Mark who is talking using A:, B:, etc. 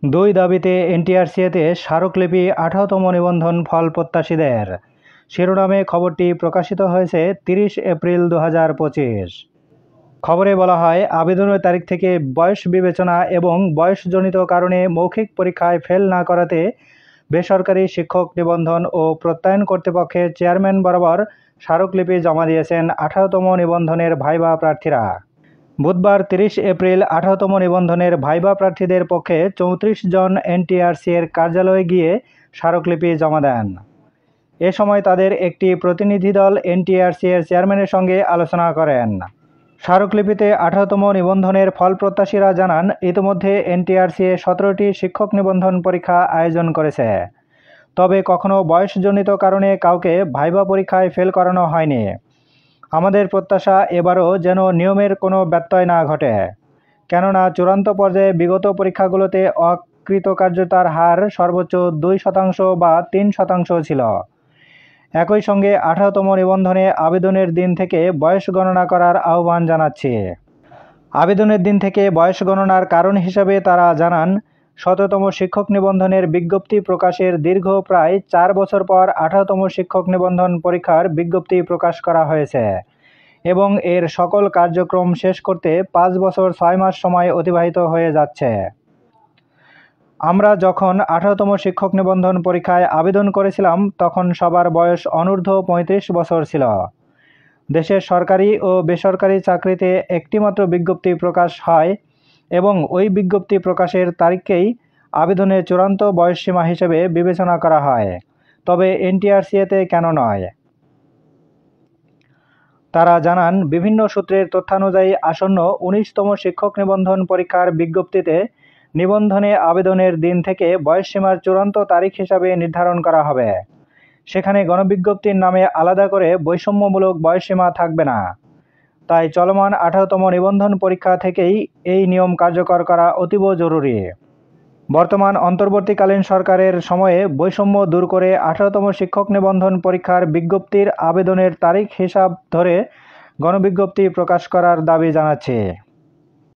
A: দুই দাবিতে এনটিআরসিতে স্মারকলিপি 18তম নিবন্ধন ফল প্রত্যাশীদের। শিরোনামে খবরটি প্রকাশিত হয়েছে 30 এপ্রিল 2025। খবরে বলা হয়, আবেদনের তারিখ থেকে বয়স বিবেচনা এবং বয়সজনিত কারণে মৌখিক পরীক্ষায় ফেল না করাতে বেসরকারি শিক্ষক নিবন্ধন ও প্রত্যয়ন কর্তৃপক্ষের চেয়ারম্যান বরাবর স্মারকলিপি জমা দিয়েছেন 18তম নিবন্ধনের ভাইবা প্রার্থীরা। বুধবার 30 এপ্রিল 18তম নিবন্ধনের ভাইবা প্রার্থীদের পক্ষে 34 জন এনটিআরসি-এর কার্যালয়ে গিয়ে স্মারকলিপি জমা দেন। এ সময় তাদের একটি প্রতিনিধি দল এনটিআরসি-এর চেয়ারম্যানের সঙ্গে আলোচনা করেন। স্মারকলিপিতে 18তম নিবন্ধনের ফল প্রত্যাশীরা জানান, ইতিমধ্যে এনটিআরসি 17টি শিক্ষক নিবন্ধন পরীক্ষা আয়োজন করেছে, তবে কখনো বয়সজনিত কারণে কাউকে ভাইবা পরীক্ষায় ফেল করানো হয়নি। আমাদের প্রত্যাশা এবারও যেন নিয়মের কোনো ব্যত্যয় না ঘটে, কেননা চূড়ান্ত পর্যায়ে বিগত পরীক্ষাগুলোতে অকৃতকার্যতার হার সর্বোচ্চ 2% বা 3% ছিল। একই সঙ্গে 18তম নিবন্ধনে আবেদনের দিন থেকে বয়স গণনা করার আহ্বান জানাচ্ছি। আবেদনের দিন থেকে বয়স গণনার কারণ হিসাবে তারা জানান, 17তম শিক্ষক নিবন্ধনের বিজ্ঞপ্তি প্রকাশের দীর্ঘ প্রায় 4 বছর পর 18তম শিক্ষক নিবন্ধন পরীক্ষার বিজ্ঞপ্তি প্রকাশ করা হয়েছে এবং এর সকল কার্যক্রম শেষ করতে 5 বছর 6 মাস সময় অতিবাহিত হয়ে যাচ্ছে। আমরা যখন 18তম শিক্ষক নিবন্ধন পরীক্ষায় আবেদন করেছিলাম তখন সবার বয়স অনূর্ধ্ব 35 বছর ছিল। দেশের সরকারি ও বেসরকারি চাকরিতে একটিমাত্র বিজ্ঞপ্তি প্রকাশ হয় এবং ওই বিজ্ঞপ্তি প্রকাশের তারিখকেই আবেদনের চূড়ান্ত বয়সসীমা হিসেবে বিবেচনা করা হয়, তবে এনটিআরসিতে কেন নয়? তারা জানান, বিভিন্ন সূত্রের তথ্যানুযায়ী আসন্ন 19তম শিক্ষক নিবন্ধন পরীক্ষার বিজ্ঞপ্তিতে নিবন্ধনে আবেদনের দিন থেকে বয়সসীমার চূড়ান্ত তারিখ হিসাবে নির্ধারণ করা হবে। সেখানে গণবিজ্ঞপ্তির নামে আলাদা করে বৈষম্যমূলক বয়সসীমা থাকবে না। তাই চলমান 18তম নিবন্ধন পরীক্ষা থেকেই এই নিয়ম কার্যকর করা অতীব জরুরি। বর্তমান অন্তর্বর্তীকালীন সরকারের সময়ে বৈষম্য দূর করে 18তম শিক্ষক নিবন্ধন পরীক্ষার বিজ্ঞপ্তির আবেদনের তারিখ হিসাব ধরে গণবিজ্ঞপ্তি প্রকাশ করার দাবি জানাচ্ছি।